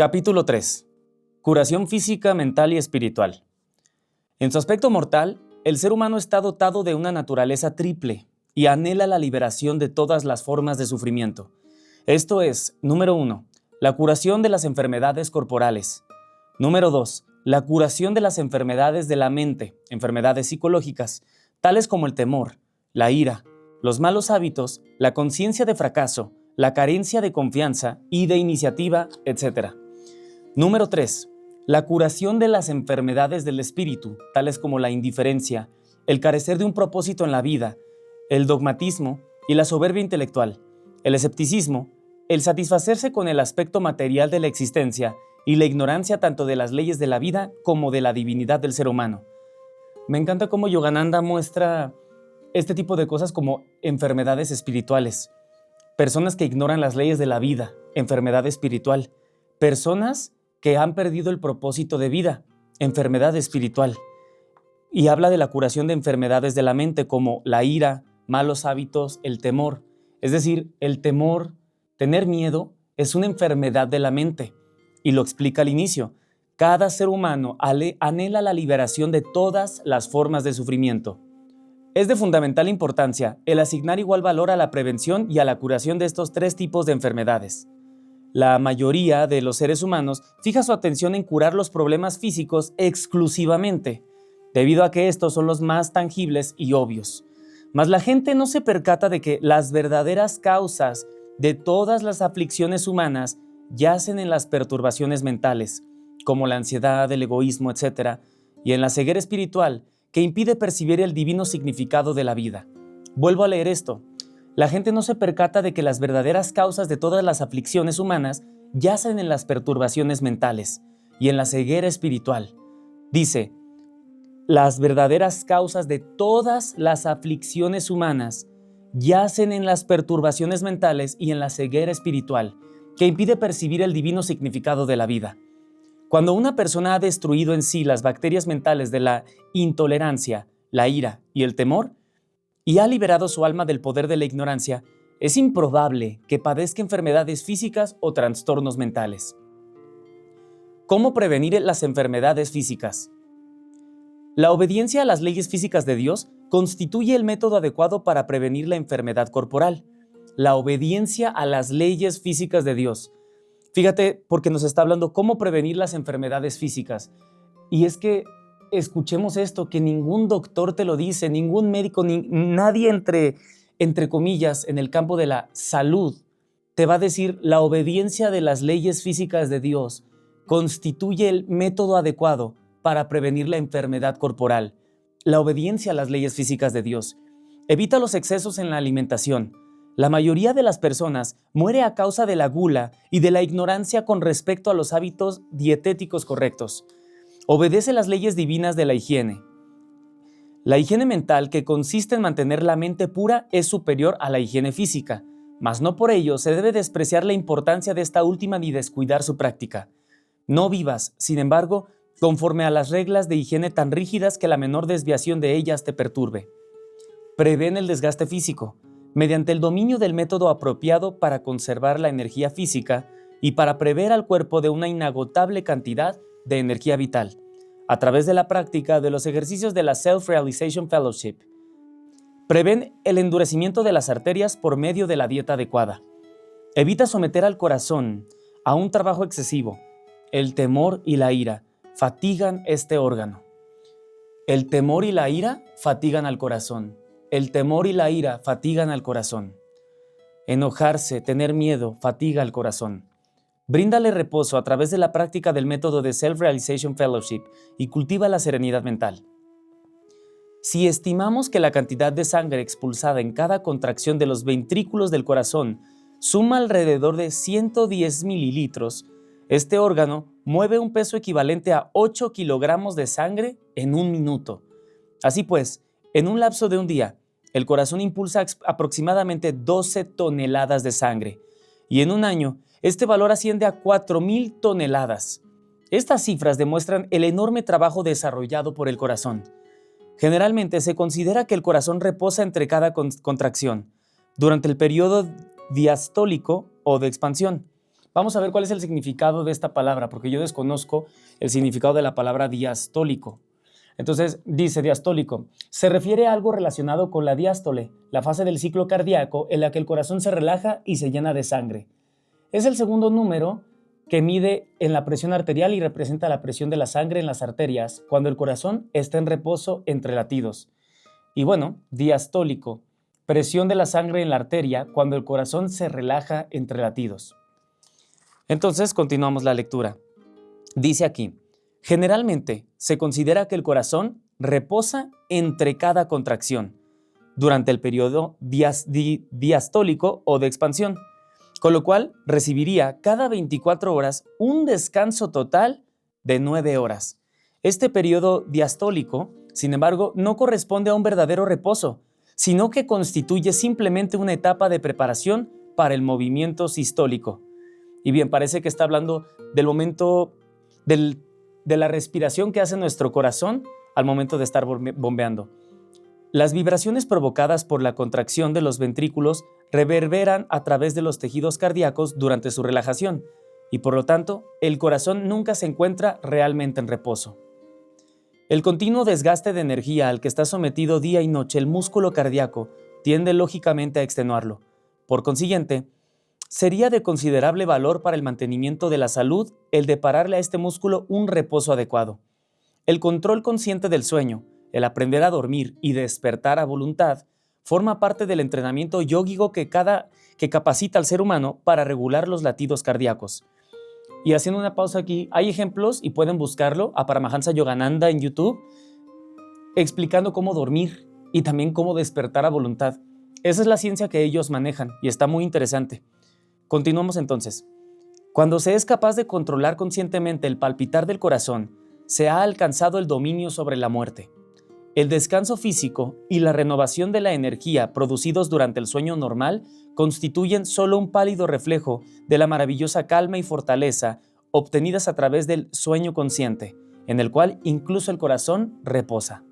Capítulo 3. Curación física, mental y espiritual. En su aspecto mortal, el ser humano está dotado de una naturaleza triple y anhela la liberación de todas las formas de sufrimiento. Esto es, número 1, la curación de las enfermedades corporales. Número 2, la curación de las enfermedades de la mente, enfermedades psicológicas, tales como el temor, la ira, los malos hábitos, la conciencia de fracaso, la carencia de confianza y de iniciativa, etc. Número 3. La curación de las enfermedades del espíritu, tales como la indiferencia, el carecer de un propósito en la vida, el dogmatismo y la soberbia intelectual, el escepticismo, el satisfacerse con el aspecto material de la existencia y la ignorancia tanto de las leyes de la vida como de la divinidad del ser humano. Me encanta cómo Yogananda muestra este tipo de cosas como enfermedades espirituales, personas que ignoran las leyes de la vida, enfermedad espiritual, personas que han perdido el propósito de vida, enfermedad espiritual. Y habla de la curación de enfermedades de la mente como la ira, malos hábitos, el temor. Es decir, el temor, tener miedo, es una enfermedad de la mente. Y lo explica al inicio. Cada ser humano anhela la liberación de todas las formas de sufrimiento. Es de fundamental importancia el asignar igual valor a la prevención y a la curación de estos tres tipos de enfermedades. La mayoría de los seres humanos fija su atención en curar los problemas físicos exclusivamente, debido a que estos son los más tangibles y obvios. Mas la gente no se percata de que las verdaderas causas de todas las aflicciones humanas yacen en las perturbaciones mentales, como la ansiedad, el egoísmo, etc., y en la ceguera espiritual que impide percibir el divino significado de la vida. Vuelvo a leer esto. La gente no se percata de que las verdaderas causas de todas las aflicciones humanas yacen en las perturbaciones mentales y en la ceguera espiritual. Dice, las verdaderas causas de todas las aflicciones humanas yacen en las perturbaciones mentales y en la ceguera espiritual, que impide percibir el divino significado de la vida. Cuando una persona ha destruido en sí las bacterias mentales de la intolerancia, la ira y el temor, y ha liberado su alma del poder de la ignorancia, es improbable que padezca enfermedades físicas o trastornos mentales. ¿Cómo prevenir las enfermedades físicas? La obediencia a las leyes físicas de Dios constituye el método adecuado para prevenir la enfermedad corporal. La obediencia a las leyes físicas de Dios. Fíjate, porque nos está hablando cómo prevenir las enfermedades físicas. Y es que escuchemos esto, que ningún doctor te lo dice, ningún médico, nadie entre comillas, en el campo de la salud, te va a decir la obediencia de las leyes físicas de Dios constituye el método adecuado para prevenir la enfermedad corporal. La obediencia a las leyes físicas de Dios. Evita los excesos en la alimentación. La mayoría de las personas muere a causa de la gula y de la ignorancia con respecto a los hábitos dietéticos correctos. Obedece las leyes divinas de la higiene. La higiene mental, que consiste en mantener la mente pura, es superior a la higiene física, mas no por ello se debe despreciar la importancia de esta última ni descuidar su práctica. No vivas, sin embargo, conforme a las reglas de higiene tan rígidas que la menor desviación de ellas te perturbe. Prevén el desgaste físico, mediante el dominio del método apropiado para conservar la energía física y para prever al cuerpo de una inagotable cantidad de energía vital, a través de la práctica de los ejercicios de la Self-Realization Fellowship. Prevén el endurecimiento de las arterias por medio de la dieta adecuada. Evita someter al corazón a un trabajo excesivo. El temor y la ira fatigan este órgano. El temor y la ira fatigan al corazón. El temor y la ira fatigan al corazón. Enojarse, tener miedo, fatiga al corazón. Bríndale reposo a través de la práctica del método de Self-Realization Fellowship y cultiva la serenidad mental. Si estimamos que la cantidad de sangre expulsada en cada contracción de los ventrículos del corazón suma alrededor de 110 mililitros, este órgano mueve un peso equivalente a 8 kilogramos de sangre en un minuto. Así pues, en un lapso de un día, el corazón impulsa aproximadamente 12 toneladas de sangre, y en un año, este valor asciende a 4,000 toneladas. Estas cifras demuestran el enorme trabajo desarrollado por el corazón. Generalmente se considera que el corazón reposa entre cada contracción, durante el periodo diastólico o de expansión, Vamos a ver cuál es el significado de esta palabra, porque yo desconozco el significado de la palabra diastólico. Entonces, dice diastólico, se refiere a algo relacionado con la diástole, la fase del ciclo cardíaco en la que el corazón se relaja y se llena de sangre. Es el segundo número que mide en la presión arterial y representa la presión de la sangre en las arterias cuando el corazón está en reposo entre latidos. Y bueno, diastólico, presión de la sangre en la arteria cuando el corazón se relaja entre latidos. Entonces, continuamos la lectura. Dice aquí, generalmente se considera que el corazón reposa entre cada contracción durante el periodo diastólico o de expansión, con lo cual recibiría cada 24 horas un descanso total de 9 horas. Este periodo diastólico, sin embargo, no corresponde a un verdadero reposo, sino que constituye simplemente una etapa de preparación para el movimiento sistólico. Y bien, parece que está hablando del momento de la respiración que hace nuestro corazón al momento de estar bombeando. Las vibraciones provocadas por la contracción de los ventrículos reverberan a través de los tejidos cardíacos durante su relajación y por lo tanto el corazón nunca se encuentra realmente en reposo. El continuo desgaste de energía al que está sometido día y noche el músculo cardíaco tiende lógicamente a extenuarlo. Por consiguiente, sería de considerable valor para el mantenimiento de la salud el depararle a este músculo un reposo adecuado. El control consciente del sueño, el aprender a dormir y despertar a voluntad, forma parte del entrenamiento yógico que capacita al ser humano para regular los latidos cardíacos. Y haciendo una pausa aquí, hay ejemplos y pueden buscarlo a Paramahansa Yogananda en YouTube, explicando cómo dormir y también cómo despertar a voluntad. Esa es la ciencia que ellos manejan y está muy interesante. Continuamos entonces. Cuando se es capaz de controlar conscientemente el palpitar del corazón, se ha alcanzado el dominio sobre la muerte. El descanso físico y la renovación de la energía producidos durante el sueño normal constituyen solo un pálido reflejo de la maravillosa calma y fortaleza obtenidas a través del sueño consciente, en el cual incluso el corazón reposa.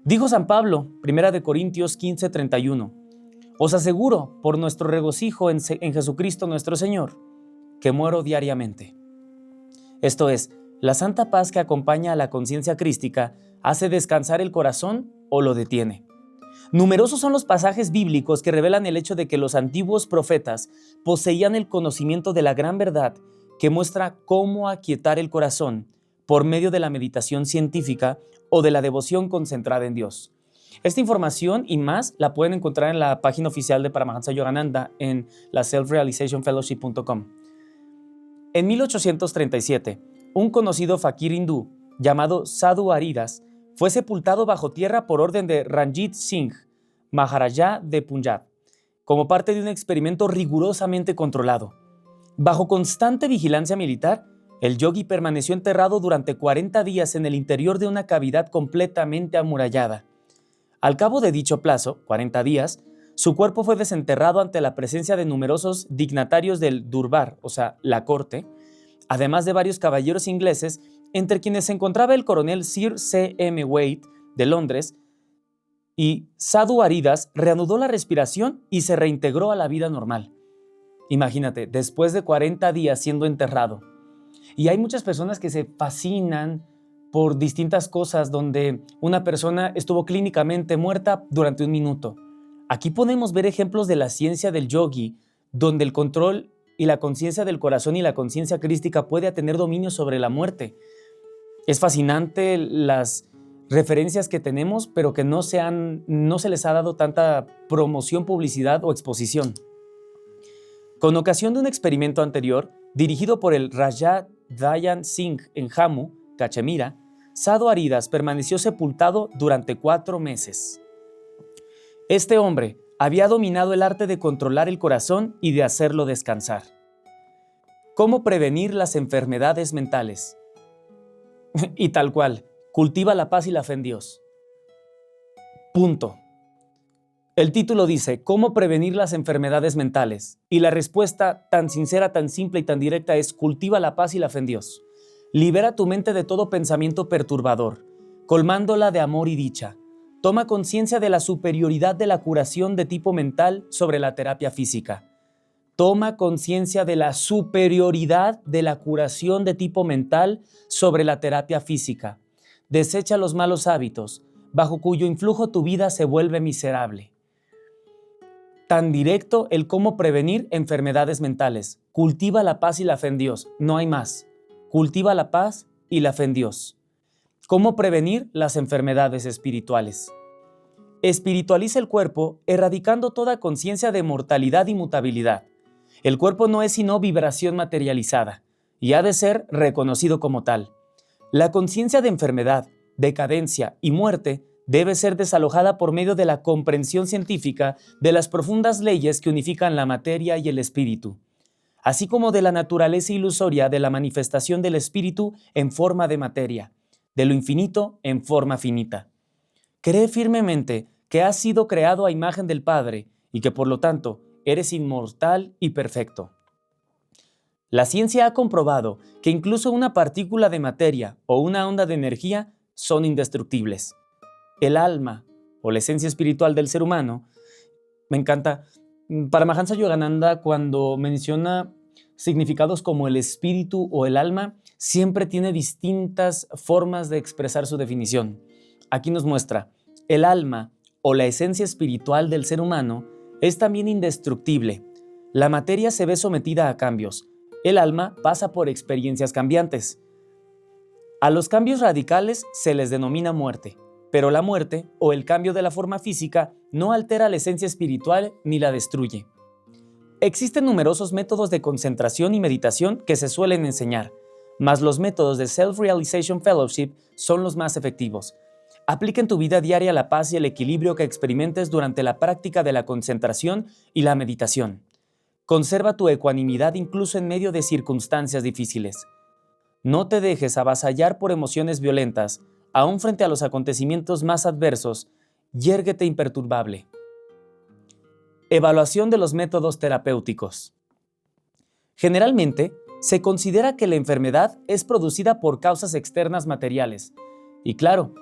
Dijo San Pablo, 1 Corintios 15:31, os aseguro, por nuestro regocijo en Jesucristo nuestro Señor, que muero diariamente. Esto es, la santa paz que acompaña a la conciencia crística hace descansar el corazón o lo detiene. Numerosos son los pasajes bíblicos que revelan el hecho de que los antiguos profetas poseían el conocimiento de la gran verdad que muestra cómo aquietar el corazón por medio de la meditación científica o de la devoción concentrada en Dios. Esta información y más la pueden encontrar en la página oficial de Paramahansa Yogananda en la selfrealizationfellowship.com. En 1837, un conocido fakir hindú llamado Sadhu Haridas fue sepultado bajo tierra por orden de Ranjit Singh, Maharaja de Punjab, como parte de un experimento rigurosamente controlado. Bajo constante vigilancia militar, el yogi permaneció enterrado durante 40 días en el interior de una cavidad completamente amurallada. Al cabo de dicho plazo, 40 días, su cuerpo fue desenterrado ante la presencia de numerosos dignatarios del Durbar, o sea, la corte, además de varios caballeros ingleses, entre quienes se encontraba el coronel Sir C. M. Wade de Londres, y Sadhu Haridas reanudó la respiración y se reintegró a la vida normal. Imagínate, después de 40 días siendo enterrado. Y hay muchas personas que se fascinan por distintas cosas donde una persona estuvo clínicamente muerta durante un minuto. Aquí podemos ver ejemplos de la ciencia del yogi, donde el control y la conciencia del corazón y la conciencia crística puede tener dominio sobre la muerte. Es fascinante las referencias que tenemos, pero que no se les ha dado tanta promoción, publicidad o exposición. Con ocasión de un experimento anterior, dirigido por el Raja Dayan Singh en Jammu, Cachemira, Sadhu Haridas permaneció sepultado durante 4 meses. Este hombre había dominado el arte de controlar el corazón y de hacerlo descansar. ¿Cómo prevenir las enfermedades mentales? Y tal cual, cultiva la paz y la fe en Dios. Punto. El título dice, ¿cómo prevenir las enfermedades mentales? Y la respuesta tan sincera, tan simple y tan directa es, cultiva la paz y la fe en Dios. Libera tu mente de todo pensamiento perturbador, colmándola de amor y dicha. Toma conciencia de la superioridad de la curación de tipo mental sobre la terapia física. Toma conciencia de la superioridad de la curación de tipo mental sobre la terapia física. Desecha los malos hábitos, bajo cuyo influjo tu vida se vuelve miserable. Tan directo el cómo prevenir enfermedades mentales. Cultiva la paz y la fe en Dios. No hay más. Cultiva la paz y la fe en Dios. ¿Cómo prevenir las enfermedades espirituales? Espiritualiza el cuerpo, erradicando toda conciencia de mortalidad y mutabilidad. El cuerpo no es sino vibración materializada, y ha de ser reconocido como tal. La conciencia de enfermedad, decadencia y muerte debe ser desalojada por medio de la comprensión científica de las profundas leyes que unifican la materia y el espíritu, así como de la naturaleza ilusoria de la manifestación del espíritu en forma de materia, de lo infinito en forma finita. Cree firmemente que has sido creado a imagen del Padre y que por lo tanto eres inmortal y perfecto. La ciencia ha comprobado que incluso una partícula de materia o una onda de energía son indestructibles. El alma o la esencia espiritual del ser humano, me encanta, Paramahansa Yogananda cuando menciona significados como el espíritu o el alma, siempre tiene distintas formas de expresar su definición. Aquí nos muestra, el alma o la esencia espiritual del ser humano es también indestructible. La materia se ve sometida a cambios. El alma pasa por experiencias cambiantes. A los cambios radicales se les denomina muerte, pero la muerte o el cambio de la forma física no altera la esencia espiritual ni la destruye. Existen numerosos métodos de concentración y meditación que se suelen enseñar, mas los métodos de Self-Realization Fellowship son los más efectivos. Aplica en tu vida diaria la paz y el equilibrio que experimentes durante la práctica de la concentración y la meditación. Conserva tu ecuanimidad incluso en medio de circunstancias difíciles. No te dejes avasallar por emociones violentas, aún frente a los acontecimientos más adversos, yérguete imperturbable. Evaluación de los métodos terapéuticos. Generalmente, se considera que la enfermedad es producida por causas externas materiales. Y claro,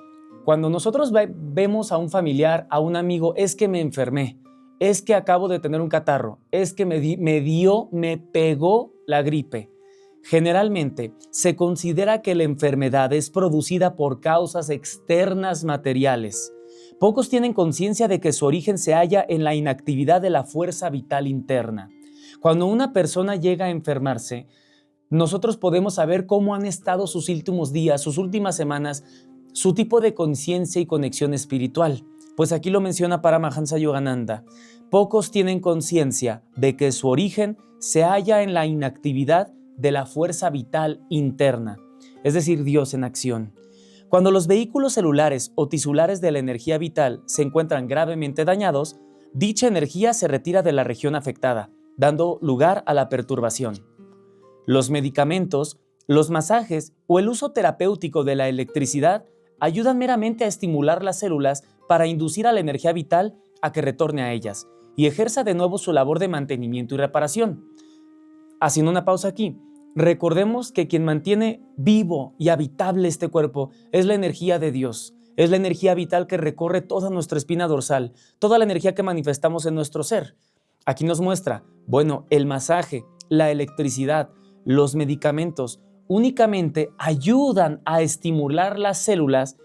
cuando nosotros vemos a un familiar, a un amigo, es que me enfermé, es que acabo de tener un catarro, es que me pegó la gripe. Generalmente, se considera que la enfermedad es producida por causas externas materiales. Pocos tienen conciencia de que su origen se halla en la inactividad de la fuerza vital interna. Cuando una persona llega a enfermarse, nosotros podemos saber cómo han estado sus últimos días, sus últimas semanas, su tipo de conciencia y conexión espiritual. Pues aquí lo menciona Paramahansa Yogananda. Pocos tienen conciencia de que su origen se halla en la inactividad de la fuerza vital interna, es decir, Dios en acción. Cuando los vehículos celulares o tisulares de la energía vital se encuentran gravemente dañados, dicha energía se retira de la región afectada, dando lugar a la perturbación. Los medicamentos, los masajes o el uso terapéutico de la electricidad ayudan meramente a estimular las células para inducir a la energía vital a que retorne a ellas y ejerza de nuevo su labor de mantenimiento y reparación. Haciendo una pausa aquí, recordemos que quien mantiene vivo y habitable este cuerpo es la energía de Dios, es la energía vital que recorre toda nuestra espina dorsal, toda la energía que manifestamos en nuestro ser. Aquí nos muestra, el masaje, la electricidad, los medicamentos únicamente ayudan a estimular las células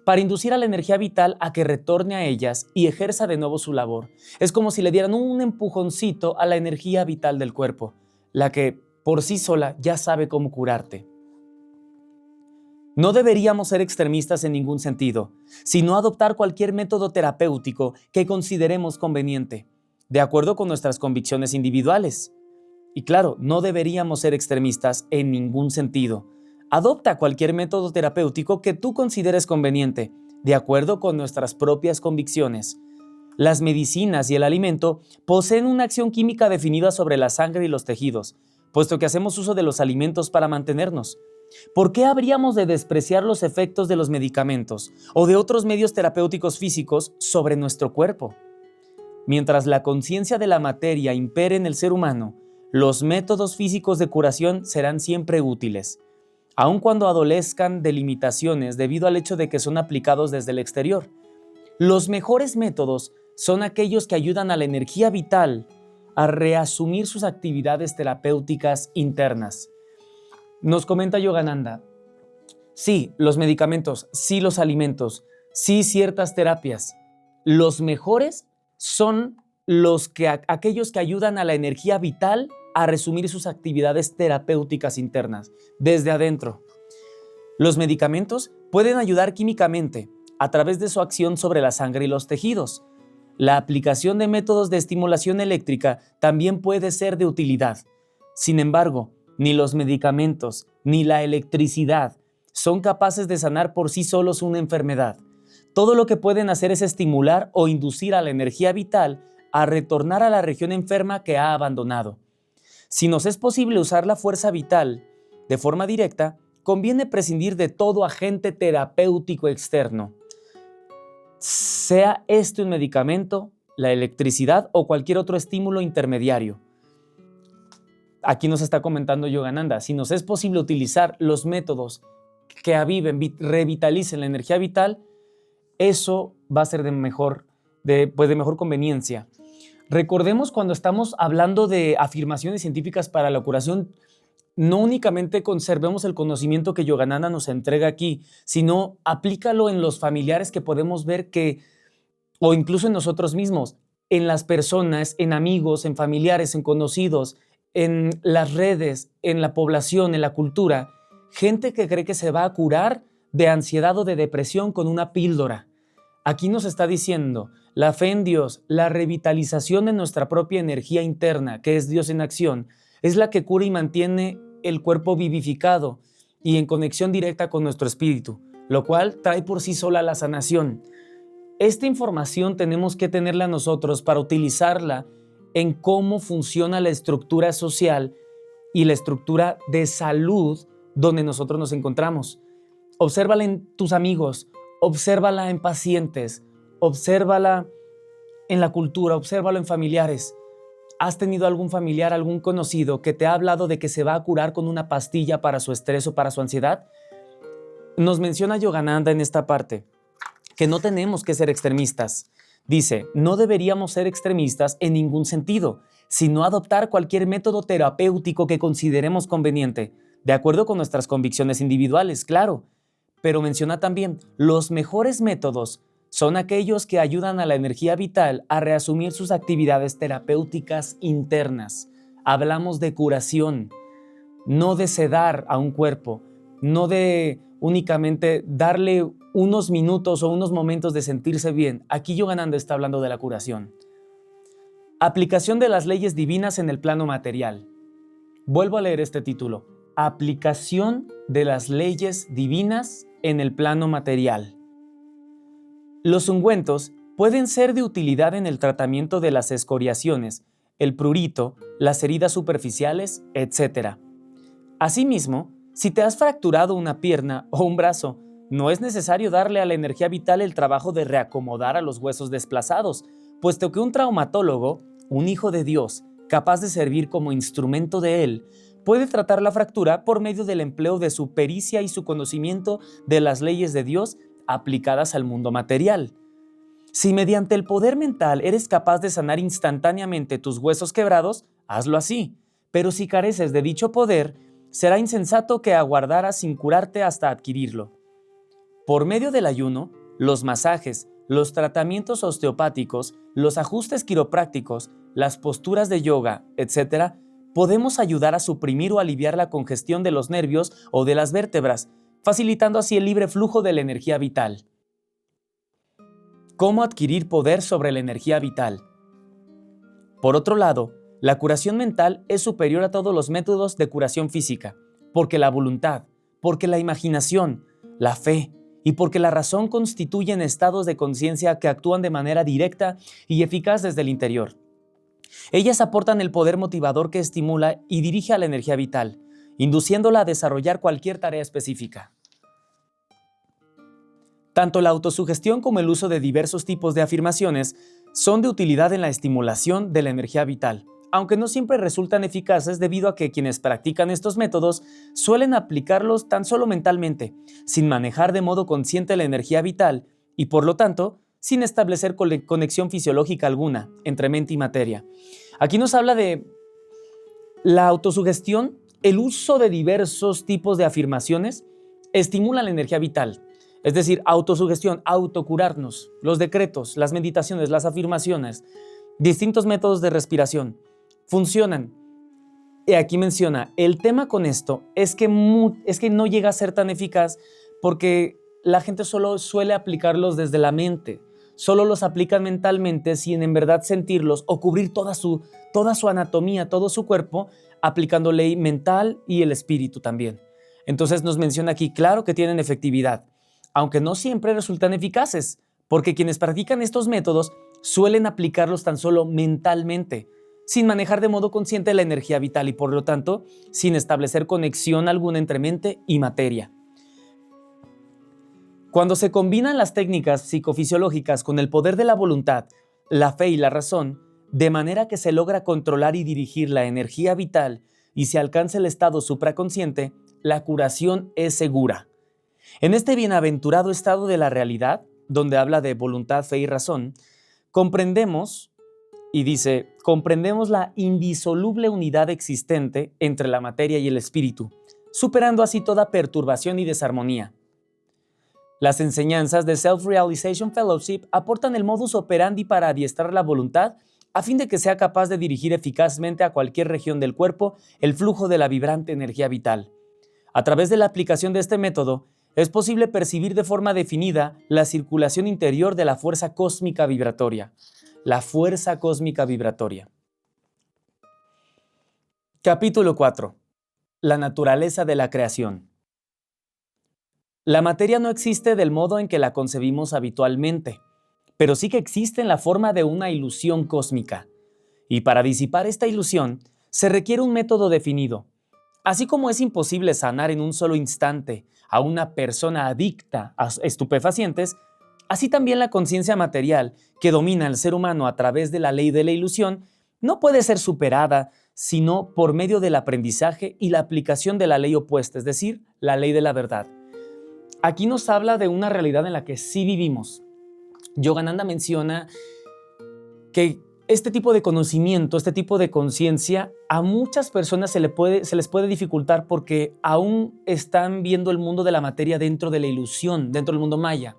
para inducir a la energía vital a que retorne a ellas y ejerza de nuevo su labor. Es como si le dieran un empujoncito a la energía vital del cuerpo, la que por sí sola ya sabe cómo curarte. No deberíamos ser extremistas en ningún sentido, sino adoptar cualquier método terapéutico que consideremos conveniente, de acuerdo con nuestras convicciones individuales. Y claro, no deberíamos ser extremistas en ningún sentido. Adopta cualquier método terapéutico que tú consideres conveniente, de acuerdo con nuestras propias convicciones. Las medicinas y el alimento poseen una acción química definida sobre la sangre y los tejidos, puesto que hacemos uso de los alimentos para mantenernos. ¿Por qué habríamos de despreciar los efectos de los medicamentos o de otros medios terapéuticos físicos sobre nuestro cuerpo? Mientras la conciencia de la materia impere en el ser humano, los métodos físicos de curación serán siempre útiles, aun cuando adolezcan de limitaciones debido al hecho de que son aplicados desde el exterior. Los mejores métodos son aquellos que ayudan a la energía vital a reasumir sus actividades terapéuticas internas. Nos comenta Yogananda, sí, los medicamentos, sí, los alimentos, sí, ciertas terapias. Los mejores son aquellos que ayudan a la energía vital a resumir sus actividades terapéuticas internas, desde adentro. Los medicamentos pueden ayudar químicamente a través de su acción sobre la sangre y los tejidos. La aplicación de métodos de estimulación eléctrica también puede ser de utilidad. Sin embargo, ni los medicamentos ni la electricidad son capaces de sanar por sí solos una enfermedad. Todo lo que pueden hacer es estimular o inducir a la energía vital a retornar a la región enferma que ha abandonado. Si nos es posible usar la fuerza vital de forma directa, conviene prescindir de todo agente terapéutico externo, sea este un medicamento, la electricidad o cualquier otro estímulo intermediario. Aquí nos está comentando Yogananda, si nos es posible utilizar los métodos que aviven, revitalicen la energía vital, eso va a ser de mejor conveniencia. Recordemos cuando estamos hablando de afirmaciones científicas para la curación, no únicamente conservemos el conocimiento que Yogananda nos entrega aquí, sino aplícalo en los familiares que podemos ver o incluso en nosotros mismos, en las personas, en amigos, en familiares, en conocidos, en las redes, en la población, en la cultura, gente que cree que se va a curar de ansiedad o de depresión con una píldora. Aquí nos está diciendo, la fe en Dios, la revitalización de nuestra propia energía interna, que es Dios en acción, es la que cura y mantiene el cuerpo vivificado y en conexión directa con nuestro espíritu, lo cual trae por sí sola la sanación. Esta información tenemos que tenerla nosotros para utilizarla en cómo funciona la estructura social y la estructura de salud donde nosotros nos encontramos. Obsérvala en tus amigos, obsérvala en pacientes, obsérvala en la cultura, obsérvalo en familiares. ¿Has tenido algún familiar, algún conocido que te ha hablado de que se va a curar con una pastilla para su estrés o para su ansiedad? Nos menciona Yogananda en esta parte que no tenemos que ser extremistas. Dice, no deberíamos ser extremistas en ningún sentido, sino adoptar cualquier método terapéutico que consideremos conveniente, de acuerdo con nuestras convicciones individuales, claro. Pero menciona también, los mejores métodos son aquellos que ayudan a la energía vital a reasumir sus actividades terapéuticas internas. Hablamos de curación, no de sedar a un cuerpo, no de únicamente darle unos minutos o unos momentos de sentirse bien. Aquí Yogananda está hablando de la curación. Aplicación de las leyes divinas en el plano material. Vuelvo a leer este título. Aplicación de las leyes divinas en el plano material. Los ungüentos pueden ser de utilidad en el tratamiento de las escoriaciones, el prurito, las heridas superficiales, etc. Asimismo, si te has fracturado una pierna o un brazo, no es necesario darle a la energía vital el trabajo de reacomodar a los huesos desplazados, puesto que un traumatólogo, un hijo de Dios, capaz de servir como instrumento de él, puede tratar la fractura por medio del empleo de su pericia y su conocimiento de las leyes de Dios aplicadas al mundo material. Si mediante el poder mental eres capaz de sanar instantáneamente tus huesos quebrados, hazlo así. Pero si careces de dicho poder, será insensato que aguardaras sin curarte hasta adquirirlo. Por medio del ayuno, los masajes, los tratamientos osteopáticos, los ajustes quiroprácticos, las posturas de yoga, etc., podemos ayudar a suprimir o aliviar la congestión de los nervios o de las vértebras, facilitando así el libre flujo de la energía vital. ¿Cómo adquirir poder sobre la energía vital? Por otro lado, la curación mental es superior a todos los métodos de curación física, porque la voluntad, porque la imaginación, la fe y porque la razón constituyen estados de conciencia que actúan de manera directa y eficaz desde el interior. Ellas aportan el poder motivador que estimula y dirige a la energía vital, induciéndola a desarrollar cualquier tarea específica. Tanto la autosugestión como el uso de diversos tipos de afirmaciones son de utilidad en la estimulación de la energía vital, aunque no siempre resultan eficaces debido a que quienes practican estos métodos suelen aplicarlos tan solo mentalmente, sin manejar de modo consciente la energía vital y, por lo tanto, sin establecer conexión fisiológica alguna entre mente y materia. Aquí nos habla de la autosugestión, el uso de diversos tipos de afirmaciones estimula la energía vital. Es decir, autosugestión, autocurarnos, los decretos, las meditaciones, las afirmaciones, distintos métodos de respiración funcionan. Y aquí menciona, el tema con esto es que no llega a ser tan eficaz porque la gente solo suele aplicarlos desde la mente. Solo los aplican mentalmente sin en verdad sentirlos o cubrir toda su anatomía, todo su cuerpo, aplicando ley mental y el espíritu también. Entonces nos menciona aquí, claro que tienen efectividad, aunque no siempre resultan eficaces, porque quienes practican estos métodos suelen aplicarlos tan solo mentalmente, sin manejar de modo consciente la energía vital y por lo tanto, sin establecer conexión alguna entre mente y materia. Cuando se combinan las técnicas psicofisiológicas con el poder de la voluntad, la fe y la razón, de manera que se logra controlar y dirigir la energía vital y se alcanza el estado supraconsciente, la curación es segura. En este bienaventurado estado de la realidad, donde habla de voluntad, fe y razón, comprendemos la indisoluble unidad existente entre la materia y el espíritu, superando así toda perturbación y desarmonía. Las enseñanzas de Self-Realization Fellowship aportan el modus operandi para adiestrar la voluntad a fin de que sea capaz de dirigir eficazmente a cualquier región del cuerpo el flujo de la vibrante energía vital. A través de la aplicación de este método, es posible percibir de forma definida la circulación interior de la fuerza cósmica vibratoria. La fuerza cósmica vibratoria. Capítulo 4. La naturaleza de la creación. La materia no existe del modo en que la concebimos habitualmente, pero sí que existe en la forma de una ilusión cósmica. Y para disipar esta ilusión, se requiere un método definido. Así como es imposible sanar en un solo instante a una persona adicta a estupefacientes, así también la conciencia material que domina al ser humano a través de la ley de la ilusión no puede ser superada sino por medio del aprendizaje y la aplicación de la ley opuesta, es decir, la ley de la verdad. Aquí nos habla de una realidad en la que sí vivimos. Yogananda menciona que este tipo de conocimiento, este tipo de conciencia, a muchas personas se les puede dificultar porque aún están viendo el mundo de la materia dentro de la ilusión, dentro del mundo maya.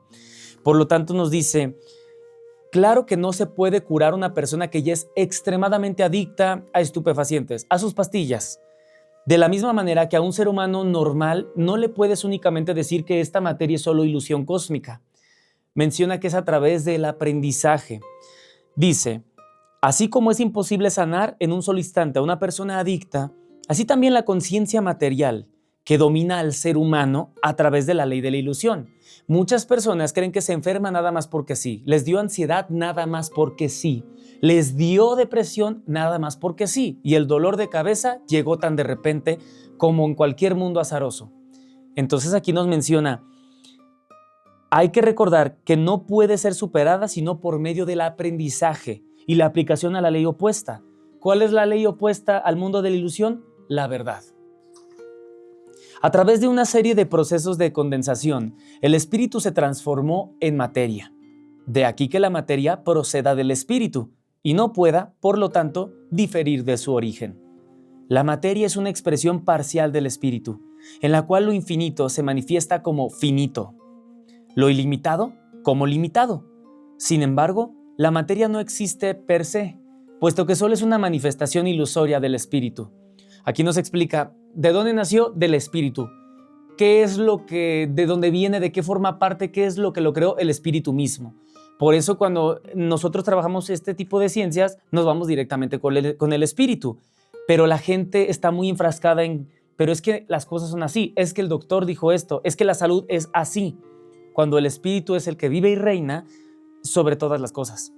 Por lo tanto nos dice, claro que no se puede curar una persona que ya es extremadamente adicta a estupefacientes, a sus pastillas. De la misma manera que a un ser humano normal no le puedes únicamente decir que esta materia es solo ilusión cósmica. Menciona que es a través del aprendizaje. Dice, así como es imposible sanar en un solo instante a una persona adicta, así también la conciencia material que domina al ser humano a través de la ley de la ilusión. Muchas personas creen que se enferman nada más porque sí, les dio ansiedad nada más porque sí, les dio depresión nada más porque sí, y el dolor de cabeza llegó tan de repente como en cualquier mundo azaroso. Entonces aquí nos menciona, hay que recordar que no puede ser superada sino por medio del aprendizaje y la aplicación a la ley opuesta. ¿Cuál es la ley opuesta al mundo de la ilusión? La verdad. A través de una serie de procesos de condensación, el espíritu se transformó en materia. De aquí que la materia proceda del espíritu y no pueda, por lo tanto, diferir de su origen. La materia es una expresión parcial del espíritu, en la cual lo infinito se manifiesta como finito, lo ilimitado como limitado. Sin embargo, la materia no existe per se, puesto que solo es una manifestación ilusoria del espíritu. Aquí nos explica, ¿de dónde nació? Del espíritu. ¿Qué es de dónde viene, de qué forma parte, qué es lo que lo creó? El espíritu mismo. Por eso cuando nosotros trabajamos este tipo de ciencias, nos vamos directamente con el espíritu. Pero la gente está muy enfrascada en, pero es que las cosas son así, es que el doctor dijo esto, es que la salud es así, cuando el espíritu es el que vive y reina sobre todas las cosas.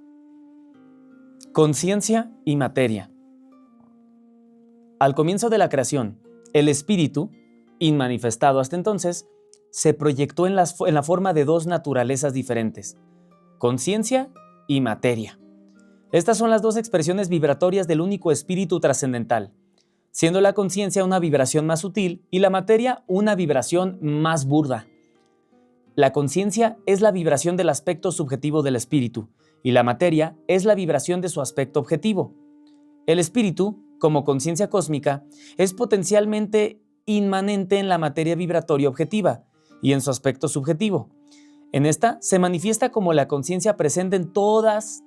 Conciencia y materia. Al comienzo de la creación, el espíritu, inmanifestado hasta entonces, se proyectó en la forma de dos naturalezas diferentes, conciencia y materia. Estas son las dos expresiones vibratorias del único espíritu trascendental, siendo la conciencia una vibración más sutil y la materia una vibración más burda. La conciencia es la vibración del aspecto subjetivo del espíritu y la materia es la vibración de su aspecto objetivo. El espíritu, como conciencia cósmica, es potencialmente inmanente en la materia vibratoria objetiva y en su aspecto subjetivo. En esta se manifiesta como la conciencia presente en todas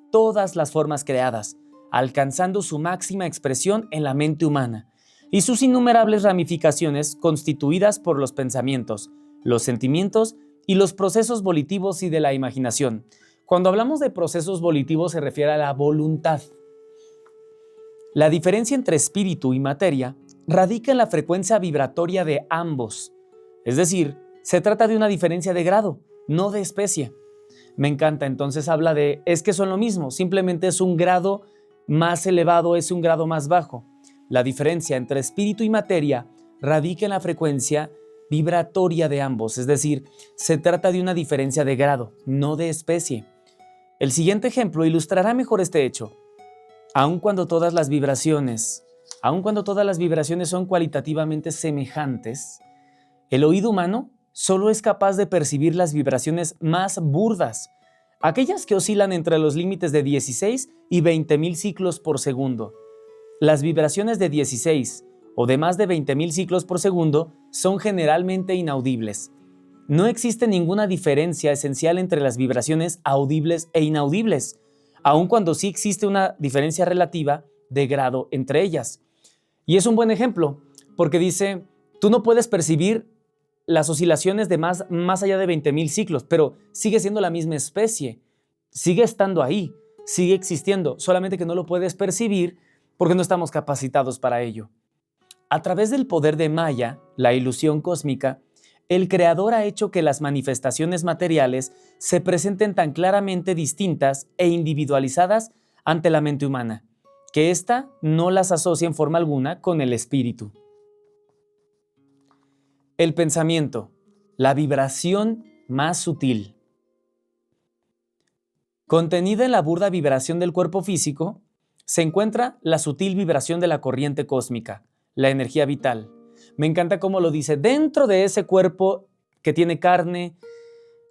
las formas creadas, alcanzando su máxima expresión en la mente humana y sus innumerables ramificaciones constituidas por los pensamientos, los sentimientos y los procesos volitivos y de la imaginación. Cuando hablamos de procesos volitivos se refiere a la voluntad. La diferencia entre espíritu y materia radica en la frecuencia vibratoria de ambos. Es decir, se trata de una diferencia de grado, no de especie. Me encanta, entonces habla de, es que son lo mismo, simplemente es un grado más elevado, es un grado más bajo. La diferencia entre espíritu y materia radica en la frecuencia vibratoria de ambos, es decir, se trata de una diferencia de grado, no de especie. El siguiente ejemplo ilustrará mejor este hecho. Aun cuando todas las vibraciones son cualitativamente semejantes, el oído humano solo es capaz de percibir las vibraciones más burdas, aquellas que oscilan entre los límites de 16 y 20.000 ciclos por segundo. Las vibraciones de 16 o de más de 20.000 ciclos por segundo son generalmente inaudibles. No existe ninguna diferencia esencial entre las vibraciones audibles e inaudibles, aun cuando sí existe una diferencia relativa de grado entre ellas. Y es un buen ejemplo, porque dice, tú no puedes percibir las oscilaciones de más allá de 20.000 ciclos, pero sigue siendo la misma especie, sigue estando ahí, sigue existiendo, solamente que no lo puedes percibir porque no estamos capacitados para ello. A través del poder de Maya, la ilusión cósmica, el Creador ha hecho que las manifestaciones materiales se presenten tan claramente distintas e individualizadas ante la mente humana, que ésta no las asocia en forma alguna con el espíritu. El pensamiento, la vibración más sutil. Contenida en la burda vibración del cuerpo físico, se encuentra la sutil vibración de la corriente cósmica, la energía vital. Me encanta cómo lo dice, dentro de ese cuerpo que tiene carne,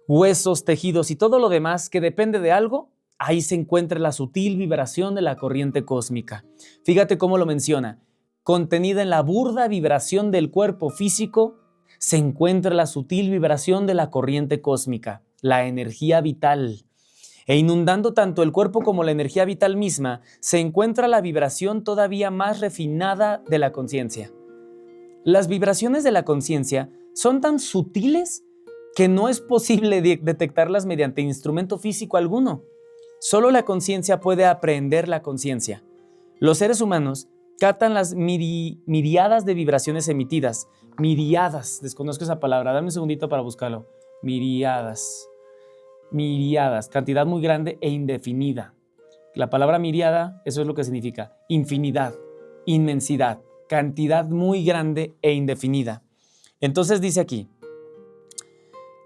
huesos, tejidos y todo lo demás que depende de algo, ahí se encuentra la sutil vibración de la corriente cósmica. Fíjate cómo lo menciona, contenida en la burda vibración del cuerpo físico, se encuentra la sutil vibración de la corriente cósmica, la energía vital. E inundando tanto el cuerpo como la energía vital misma, se encuentra la vibración todavía más refinada de la conciencia. Las vibraciones de la conciencia son tan sutiles que no es posible detectarlas mediante instrumento físico alguno. Solo la conciencia puede aprehender la conciencia. Los seres humanos captan las miriadas de vibraciones emitidas. Miriadas, desconozco esa palabra, dame un segundito para buscarlo. Miriadas, cantidad muy grande e indefinida. La palabra miriada, eso es lo que significa, infinidad, inmensidad, cantidad muy grande e indefinida. Entonces dice aquí,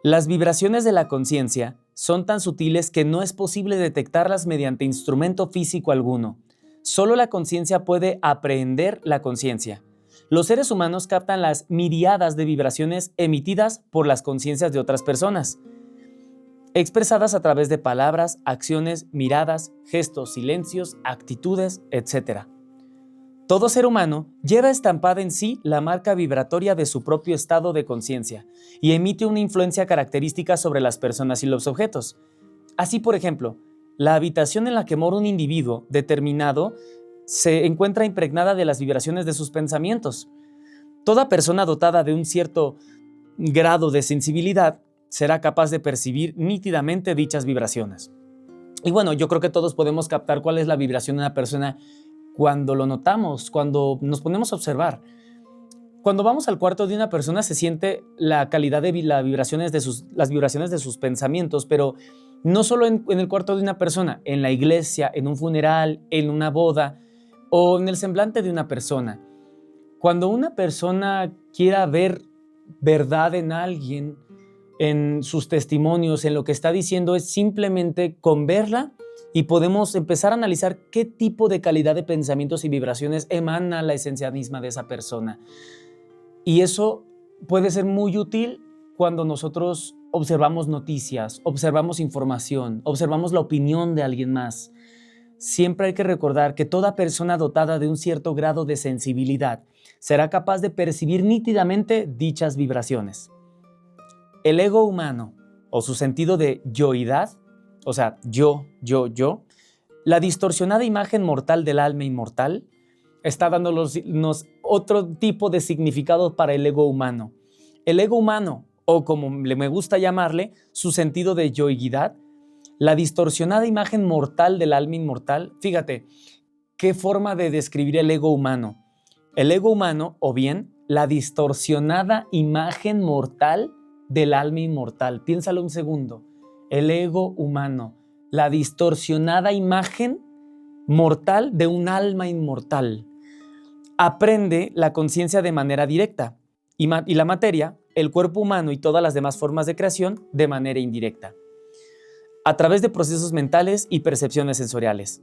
las vibraciones de la conciencia son tan sutiles que no es posible detectarlas mediante instrumento físico alguno. Solo la conciencia puede aprehender la conciencia. Los seres humanos captan las miriadas de vibraciones emitidas por las conciencias de otras personas, expresadas a través de palabras, acciones, miradas, gestos, silencios, actitudes, etc. Todo ser humano lleva estampada en sí la marca vibratoria de su propio estado de conciencia y emite una influencia característica sobre las personas y los objetos. Así, por ejemplo, la habitación en la que mora un individuo determinado se encuentra impregnada de las vibraciones de sus pensamientos. Toda persona dotada de un cierto grado de sensibilidad será capaz de percibir nítidamente dichas vibraciones. Y bueno, yo creo que todos podemos captar cuál es la vibración de una persona cuando lo notamos, cuando nos ponemos a observar. Cuando vamos al cuarto de una persona se siente la calidad de las vibraciones de sus pensamientos, pero no solo en el cuarto de una persona, en la iglesia, en un funeral, en una boda o en el semblante de una persona. Cuando una persona quiera ver verdad en alguien, en sus testimonios, en lo que está diciendo, es simplemente con verla y podemos empezar a analizar qué tipo de calidad de pensamientos y vibraciones emana la esencia misma de esa persona. Y eso puede ser muy útil cuando nosotros observamos noticias, observamos información, observamos la opinión de alguien más. siempre hay que recordar que toda persona dotada de un cierto grado de sensibilidad será capaz de percibir nítidamente dichas vibraciones. El ego humano, o su sentido de yoidad, o sea, yo, la distorsionada imagen mortal del alma inmortal, está dándonos otro tipo de significado para el ego humano. El ego humano, o como me gusta llamarle, su sentido de yoidad, la distorsionada imagen mortal del alma inmortal. Fíjate, qué forma de describir el ego humano. El ego humano, o bien, la distorsionada imagen mortal del alma inmortal. Piénsalo un segundo. El ego humano, la distorsionada imagen mortal de un alma inmortal. Aprende la conciencia de manera directa y la materia, el cuerpo humano y todas las demás formas de creación de manera indirecta, a través de procesos mentales y percepciones sensoriales.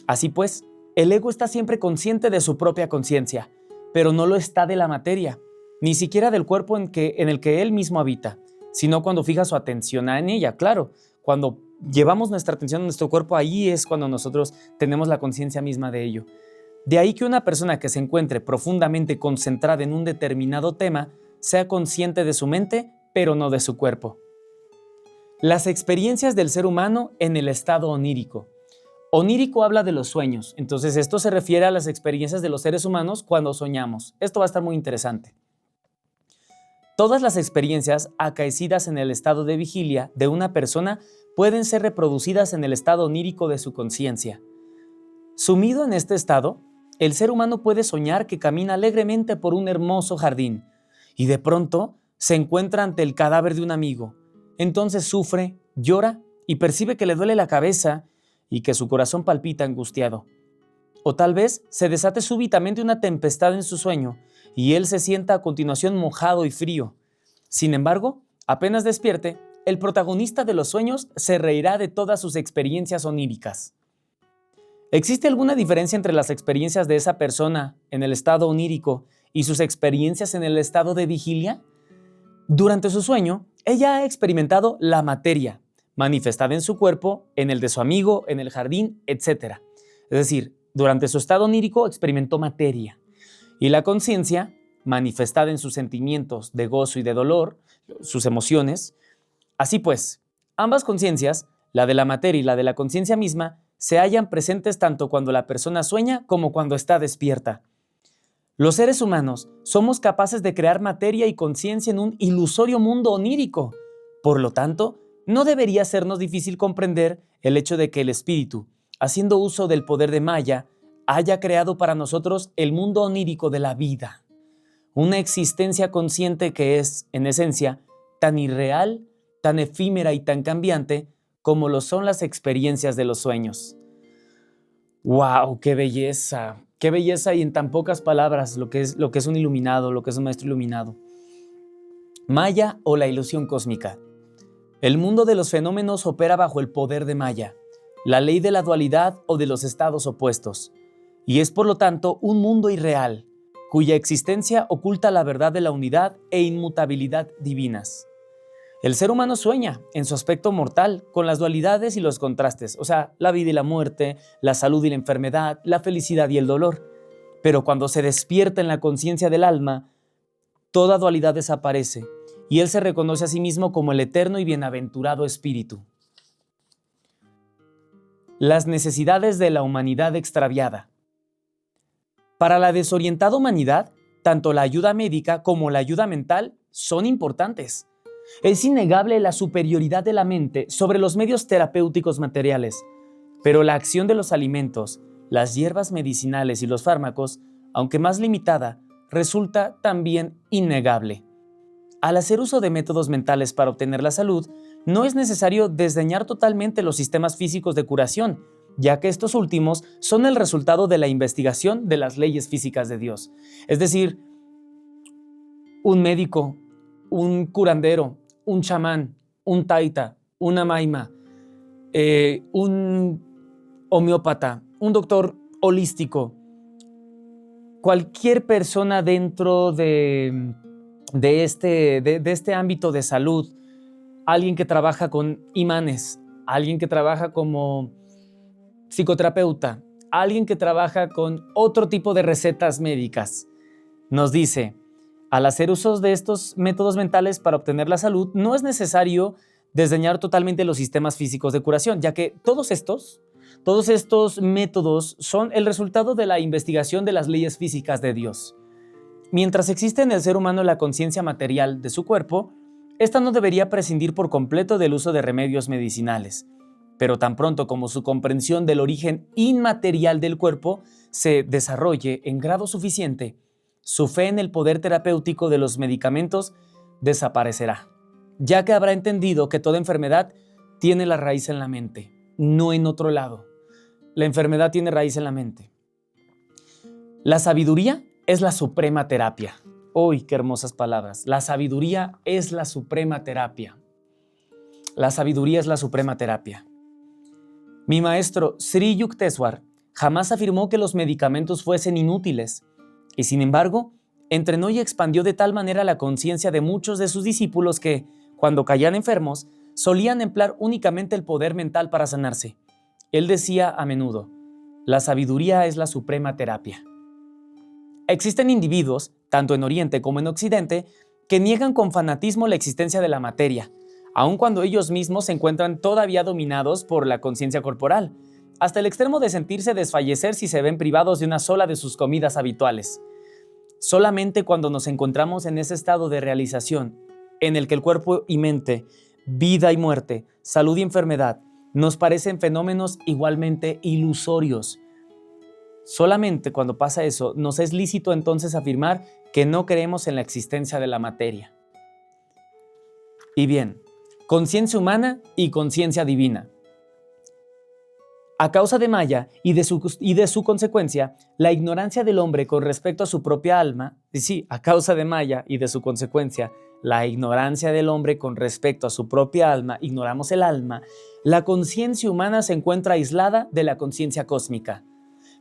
Así pues, el ego está siempre consciente de su propia conciencia, pero no lo está de la materia, ni siquiera del cuerpo en el que él mismo habita, sino cuando fija su atención en ella. Claro, cuando llevamos nuestra atención a nuestro cuerpo, ahí es cuando nosotros tenemos la conciencia misma de ello. De ahí que una persona que se encuentre profundamente concentrada en un determinado tema sea consciente de su mente, pero no de su cuerpo. Las experiencias del ser humano en el estado onírico. Onírico habla de los sueños, entonces esto se refiere a las experiencias de los seres humanos cuando soñamos. Esto va a estar muy interesante. Todas las experiencias acaecidas en el estado de vigilia de una persona pueden ser reproducidas en el estado onírico de su conciencia. Sumido en este estado, el ser humano puede soñar que camina alegremente por un hermoso jardín y de pronto se encuentra ante el cadáver de un amigo. Entonces sufre, llora y percibe que le duele la cabeza y que su corazón palpita angustiado. O tal vez se desate súbitamente una tempestad en su sueño y él se sienta a continuación mojado y frío. Sin embargo, apenas despierte, el protagonista de los sueños se reirá de todas sus experiencias oníricas. ¿Existe alguna diferencia entre las experiencias de esa persona en el estado onírico y sus experiencias en el estado de vigilia? Durante su sueño, ella ha experimentado la materia, manifestada en su cuerpo, en el de su amigo, en el jardín, etc. Es decir, durante su estado onírico experimentó materia. Y la conciencia, manifestada en sus sentimientos de gozo y de dolor, sus emociones. Así pues, ambas conciencias, la de la materia y la de la conciencia misma, se hallan presentes tanto cuando la persona sueña como cuando está despierta. Los seres humanos somos capaces de crear materia y conciencia en un ilusorio mundo onírico. Por lo tanto, no debería sernos difícil comprender el hecho de que el espíritu, haciendo uso del poder de Maya, haya creado para nosotros el mundo onírico de la vida. Una existencia consciente que es, en esencia, tan irreal, tan efímera y tan cambiante como lo son las experiencias de los sueños. ¡Wow! ¡Qué belleza! ¡Qué belleza! Y en tan pocas palabras lo que es un iluminado, lo que es un maestro iluminado. Maya o la ilusión cósmica. El mundo de los fenómenos opera bajo el poder de Maya, la ley de la dualidad o de los estados opuestos, y es por lo tanto un mundo irreal, cuya existencia oculta la verdad de la unidad e inmutabilidad divinas. El ser humano sueña, en su aspecto mortal, con las dualidades y los contrastes, o sea, la vida y la muerte, la salud y la enfermedad, la felicidad y el dolor. Pero cuando se despierta en la conciencia del alma, toda dualidad desaparece y él se reconoce a sí mismo como el eterno y bienaventurado espíritu. Las necesidades de la humanidad extraviada. Para la desorientada humanidad, tanto la ayuda médica como la ayuda mental son importantes. Es innegable la superioridad de la mente sobre los medios terapéuticos materiales, pero la acción de los alimentos, las hierbas medicinales y los fármacos, aunque más limitada, resulta también innegable. Al hacer uso de métodos mentales para obtener la salud, no es necesario desdeñar totalmente los sistemas físicos de curación, ya que estos últimos son el resultado de la investigación de las leyes físicas de Dios. Es decir, un médico, un curandero, un chamán, un taita, una maima, un homeópata, un doctor holístico, cualquier persona dentro de este ámbito de salud, alguien que trabaja con imanes, alguien que trabaja como psicoterapeuta, alguien que trabaja con otro tipo de recetas médicas, nos dice, al hacer uso de estos métodos mentales para obtener la salud, no es necesario desdeñar totalmente los sistemas físicos de curación, ya que todos estos métodos son el resultado de la investigación de las leyes físicas de Dios. Mientras existe en el ser humano la conciencia material de su cuerpo, esta no debería prescindir por completo del uso de remedios medicinales. Pero tan pronto como su comprensión del origen inmaterial del cuerpo se desarrolle en grado suficiente, su fe en el poder terapéutico de los medicamentos desaparecerá, ya que habrá entendido que toda enfermedad tiene la raíz en la mente, no en otro lado. La enfermedad tiene raíz en la mente. La sabiduría es la suprema terapia. ¡Uy, qué hermosas palabras! La sabiduría es la suprema terapia. La sabiduría es la suprema terapia. Mi maestro Sri Yukteswar jamás afirmó que los medicamentos fuesen inútiles y, sin embargo, entrenó y expandió de tal manera la conciencia de muchos de sus discípulos que, cuando caían enfermos, solían emplear únicamente el poder mental para sanarse. Él decía a menudo, la sabiduría es la suprema terapia. Existen individuos, tanto en Oriente como en Occidente, que niegan con fanatismo la existencia de la materia, aun cuando ellos mismos se encuentran todavía dominados por la conciencia corporal, hasta el extremo de sentirse desfallecer si se ven privados de una sola de sus comidas habituales. Solamente cuando nos encontramos en ese estado de realización, en el que el cuerpo y mente, vida y muerte, salud y enfermedad, nos parecen fenómenos igualmente ilusorios. Solamente cuando pasa eso, nos es lícito entonces afirmar que no creemos en la existencia de la materia. Y bien, conciencia humana y conciencia divina. A causa de Maya y de su consecuencia, la ignorancia del hombre con respecto a su propia alma, a causa de Maya y de su consecuencia, la ignorancia del hombre con respecto a su propia alma, ignoramos el alma, la conciencia humana se encuentra aislada de la conciencia cósmica.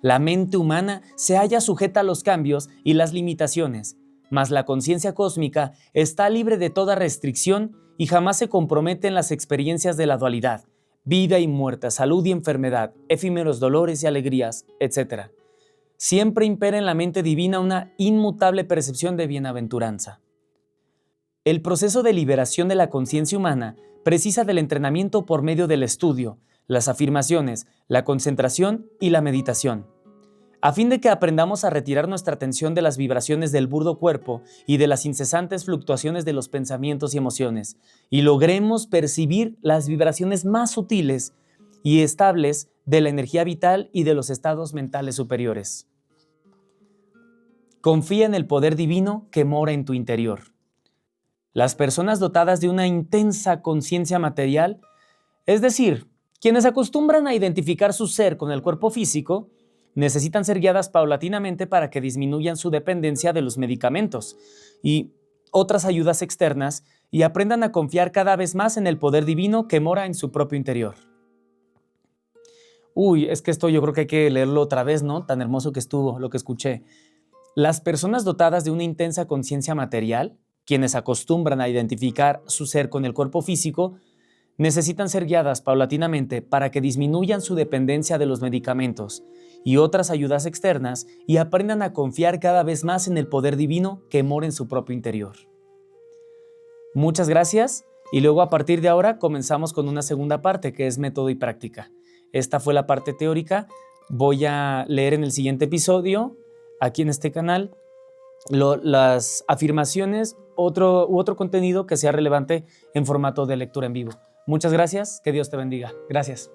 La mente humana se halla sujeta a los cambios y las limitaciones, mas la conciencia cósmica está libre de toda restricción y jamás se compromete en las experiencias de la dualidad, vida y muerte, salud y enfermedad, efímeros dolores y alegrías, etc. Siempre impera en la mente divina una inmutable percepción de bienaventuranza. El proceso de liberación de la conciencia humana precisa del entrenamiento por medio del estudio, las afirmaciones, la concentración y la meditación. A fin de que aprendamos a retirar nuestra atención de las vibraciones del burdo cuerpo y de las incesantes fluctuaciones de los pensamientos y emociones, y logremos percibir las vibraciones más sutiles y estables de la energía vital y de los estados mentales superiores. Confía en el poder divino que mora en tu interior. Las personas dotadas de una intensa conciencia material, es decir, quienes acostumbran a identificar su ser con el cuerpo físico, necesitan ser guiadas paulatinamente para que disminuyan su dependencia de los medicamentos y otras ayudas externas y aprendan a confiar cada vez más en el poder divino que mora en su propio interior. Es que esto yo creo que hay que leerlo otra vez, ¿no? Tan hermoso que estuvo lo que escuché. Las personas dotadas de una intensa conciencia material, quienes acostumbran a identificar su ser con el cuerpo físico, necesitan ser guiadas paulatinamente para que disminuyan su dependencia de los medicamentos y otras ayudas externas y aprendan a confiar cada vez más en el poder divino que mora en su propio interior. Muchas gracias y luego a partir de ahora comenzamos con una segunda parte que es método y práctica. Esta fue la parte teórica. Voy a leer en el siguiente episodio, aquí en este canal, las afirmaciones, otro contenido que sea relevante en formato de lectura en vivo. Muchas gracias, que Dios te bendiga. Gracias.